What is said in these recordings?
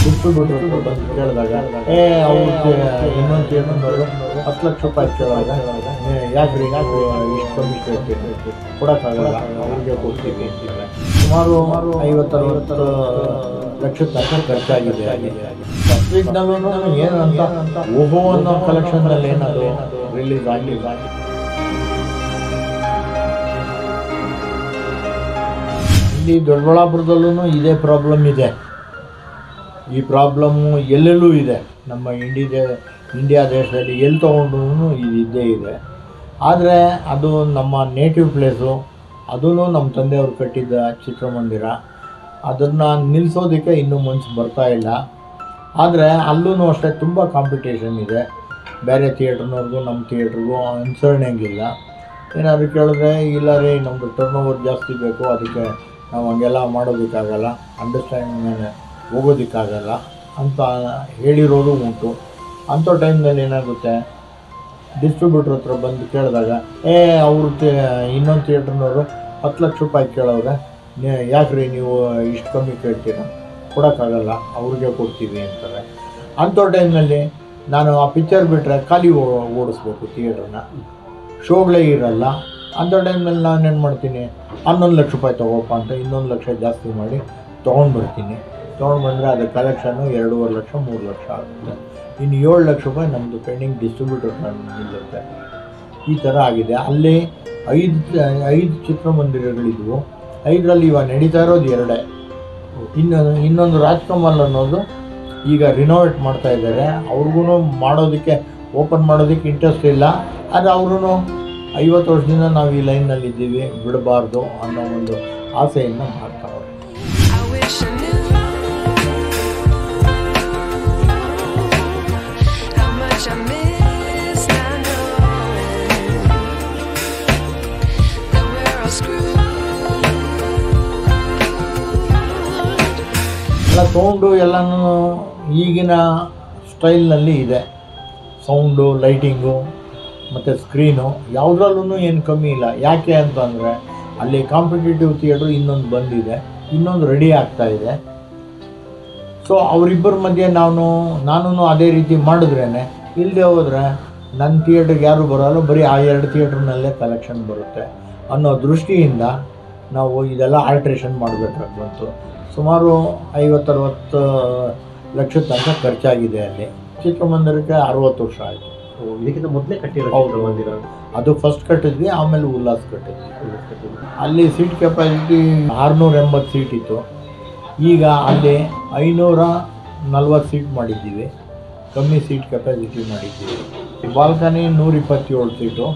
Distributor ಬಂದು ಕೇಳಿದಾಗ ಅವ್ರು ಇನ್ನೊಂದು ಥಿಯೇಟರ್ನವರು 10 ಲಕ್ಷ ರೂಪಾಯಿ ಕೇಳೋವಾಗ ಯಾಕ್ರಿ ಇಷ್ಟು ಕಮ್ಮಿ ಕೇಳ್ತೀವಿ, ಕೊಡೋಕ್ಕಾಗಲ್ಲ, ಅವ್ರಿಗೆ ಕೊಡ್ತೀವಿ ಅಂತಿದ್ದಾರೆ. ಸುಮಾರು 50-60 ಲಕ್ಷ ತನಕ ಖರ್ಚಾಗಿದೆ. ಫಸ್ಟ್ ವೀಕ್ನಲ್ಲೂ ಏನು ಅಂತ ಓಹೋ ಅನ್ನೋ ಕಲೆಕ್ಷನ್ನಲ್ಲಿ ಏನದು ರಿಲೀಸ್ ಆಗಲಿಲ್ಲ. ಇಲ್ಲಿ ದೊಡ್ಡಬಳ್ಳಾಪುರದಲ್ಲೂ ಇದೇ ಪ್ರಾಬ್ಲಮ್ ಇದೆ. ಈ ಪ್ರಾಬ್ಲಮ್ಮು ಎಲ್ಲೆಲ್ಲೂ ಇದೆ. ನಮ್ಮ ಇಂಡಿಯಾ ದೇಶದಲ್ಲಿ ಎಲ್ಲಿ ತೊಗೊಂಡ್ರೂ ಇದು ಇದ್ದೇ ಇದೆ. ಆದರೆ ಅದು ನಮ್ಮ ನೇಟಿವ್ ಪ್ಲೇಸು, ಅದೂ ನಮ್ಮ ತಂದೆಯವರು ಕಟ್ಟಿದ್ದ ಚಿತ್ರಮಂದಿರ. ಅದನ್ನು ನಿಲ್ಲಿಸೋದಕ್ಕೆ ಇನ್ನೂ ಮನಸ್ಸು ಬರ್ತಾಯಿಲ್ಲ. ಆದರೆ ಅಲ್ಲೂ ಅಷ್ಟೇ ತುಂಬ ಕಾಂಪಿಟೇಷನ್ ಇದೆ. ಬೇರೆ ಥಿಯೇಟ್ರ್ನವ್ರಿಗೂ ನಮ್ಮ ಥಿಯೇಟ್ರಿಗೂ ಅನುಸರಣೆಗಿಲ್ಲ. ಏನಾದರೂ ಕೇಳಿದ್ರೆ ಇಲ್ಲ ರೀ, ನಮ್ಮದು ಟರ್ನ್ ಓವರ್ ಜಾಸ್ತಿ ಬೇಕು, ಅದಕ್ಕೆ ನಾವು ಹಂಗೆಲ್ಲ ಮಾಡೋದಕ್ಕಾಗಲ್ಲ, ಅಂಡರ್ಸ್ಟ್ಯಾಂಡಿಂಗ್ ಮೇಲೆ ಹೋಗೋದಕ್ಕಾಗಲ್ಲ ಅಂತ ಹೇಳಿರೋದು ಉಂಟು. ಅಂಥ ಟೈಮ್ನಲ್ಲಿ ಏನಾಗುತ್ತೆ, ಡಿಸ್ಟ್ರಿಬ್ಯೂಟ್ರ್ ಹತ್ರ ಬಂದು ಕೇಳಿದಾಗ ಅವರು ಇನ್ನೊಂದು ಥಿಯೇಟ್ರ್ನವರು 10 ಲಕ್ಷ ರೂಪಾಯಿ ಕೇಳೋರೆ, ಯಾಕ್ರಿ ನೀವು ಇಷ್ಟು ಕಮ್ಮಿ ಕೇಳ್ತೀರ, ಕೊಡೋಕ್ಕಾಗಲ್ಲ, ಅವ್ರಿಗೆ ಕೊಡ್ತೀವಿ ಅಂತಾರೆ. ಅಂಥ ಟೈಮ್ನಲ್ಲಿ ನಾನು ಆ ಪಿಕ್ಚರ್ ಬಿಟ್ಟರೆ ಖಾಲಿ ಓಡಿಸ್ಬೇಕು ಥಿಯೇಟ್ರನ್ನ, ಶೋಗಳೇ ಇರಲ್ಲ. ಅಂಥ ಟೈಮ್ನಲ್ಲಿ ನಾನೇನು ಮಾಡ್ತೀನಿ, 11 ಲಕ್ಷ ರೂಪಾಯಿ ತೊಗೋಪ್ಪ ಅಂತ 1 ಲಕ್ಷ ಜಾಸ್ತಿ ಮಾಡಿ ತೊಗೊಂಡ್ಬರ್ತೀನಿ. ತೊಗೊಂಡ್ಬಂದರೆ ಅದರ ಕಲೆಕ್ಷನ್ನು 2.5 ಲಕ್ಷ 3 ಲಕ್ಷ ಆಗುತ್ತೆ. ಇನ್ನು 7 ಲಕ್ಷ ರೂಪಾಯಿ ನಮ್ಮದು ಪೆಂಡಿಂಗ್ ಡಿಸ್ಟ್ರಿಬ್ಯೂಟರ್ ನಿಲ್ಲುತ್ತೆ. ಈ ಥರ ಆಗಿದೆ. ಅಲ್ಲಿ 5 ಚಿತ್ರಮಂದಿರಗಳಿದ್ವು. 5ರಲ್ಲಿ ಇವಾಗ ನಡೀತಾ ಇರೋದು 2. ಇನ್ನೊಂದು ರಾಜ್ಕಮಲ್ ಅನ್ನೋದು ಈಗ ರಿನೋವೇಟ್ ಮಾಡ್ತಾ ಇದ್ದಾರೆ. ಅವ್ರಿಗೂ ಮಾಡೋದಕ್ಕೆ ಓಪನ್ ಮಾಡೋದಕ್ಕೆ ಇಂಟ್ರೆಸ್ಟ್ ಇಲ್ಲ. ಆದರೆ ಅವರು 50 ವರ್ಷದಿಂದ ನಾವು ಈ ಲೈನ್ನಲ್ಲಿದ್ದೀವಿ, ಬಿಡಬಾರ್ದು ಅನ್ನೋ ಒಂದು ಆಸೆಯನ್ನು ಮಾಡ್ತಾರೆ. ಎಲ್ಲ ಸೌಂಡು ಎಲ್ಲನೂ ಈಗಿನ ಸ್ಟೈಲ್ನಲ್ಲಿ ಇದೆ. ಸೌಂಡು, ಲೈಟಿಂಗು ಮತ್ತು ಸ್ಕ್ರೀನು ಯಾವುದ್ರಲ್ಲೂ ಏನು ಕಮ್ಮಿ ಇಲ್ಲ. ಯಾಕೆ ಅಂತಂದರೆ ಅಲ್ಲಿ ಕಾಂಪಿಟೇಟಿವ್ ಥಿಯೇಟ್ರು ಇನ್ನೊಂದು ಬಂದಿದೆ, ಇನ್ನೊಂದು ರೆಡಿ ಆಗ್ತಾಯಿದೆ. ಸೊ ಅವರಿಬ್ಬರ ಮಧ್ಯೆ ನಾನು ಅದೇ ರೀತಿ ಮಾಡಿದ್ರೇ, ಇಲ್ಲದೆ ಹೋದರೆ ನನ್ನ ಥಿಯೇಟ್ರಿಗೆ ಯಾರು ಬರೋಲ್ಲ, ಬರೀ ಆ 2 ಥಿಯೇಟ್ರ್ನಲ್ಲೇ ಕಲೆಕ್ಷನ್ ಬರುತ್ತೆ ಅನ್ನೋ ದೃಷ್ಟಿಯಿಂದ ನಾವು ಇದೆಲ್ಲ ಆಲ್ಟ್ರೇಷನ್ ಮಾಡಬೇಕಾಗಿ ಬಂತು. ಸುಮಾರು 50-60 ಲಕ್ಷ ತನಕ ಖರ್ಚಾಗಿದೆ. ಅಲ್ಲಿ ಚಿತ್ರಮಂದಿರಕ್ಕೆ 60 ವರ್ಷ ಆಯಿತು. ಇದಕ್ಕಿಂತ ಮೊದಲೇ ಕಟ್ಟಿರೋ ಮಂದಿರ ಅದು ಫಸ್ಟ್ ಕಟ್ಟಿದ್ವಿ, ಆಮೇಲೆ ಉಲ್ಲಾಸ್ ಕಟ್ಟಿದ್ವಿ. ಅಲ್ಲಿ ಸೀಟ್ ಕೆಪಾಸಿಟಿ 680 ಸೀಟ್ ಇತ್ತು. ಈಗ ಅಲ್ಲಿ 540 ಸೀಟ್ ಮಾಡಿದ್ದೀವಿ, ಕಮ್ಮಿ ಸೀಟ್ ಕೆಪಾಸಿಟಿ ಮಾಡಿದ್ದೀವಿ. ಬಾಲ್ಕನಿ 127 ಸೀಟು,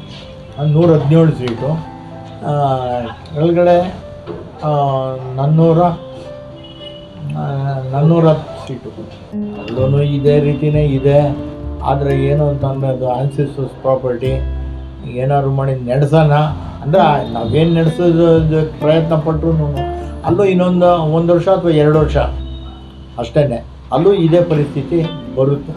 117 ಸೀಟು, ಒಳಗಡೆ 410 ಸೀಟು. ಅಲ್ಲೂ ಇದೇ ರೀತಿಯೇ ಇದೆ. ಆದರೆ ಏನು ಅಂತಂದರೆ ಅದು ಆನ್ಸಿಸ್ಟರ್ಸ್ ಪ್ರಾಪರ್ಟಿ, ಏನಾದ್ರು ಮಾಡಿ ನಡೆಸೋಣ ಅಂದರೆ ನಾವೇನು ನಡೆಸೋದು ಪ್ರಯತ್ನ ಪಟ್ಟರು ಅಲ್ಲೂ ಇನ್ನೊಂದು 1 ವರ್ಷ ಅಥವಾ 2 ವರ್ಷ ಅಷ್ಟೇ, ಅಲ್ಲೂ ಇದೇ ಪರಿಸ್ಥಿತಿ ಬರುತ್ತೆ.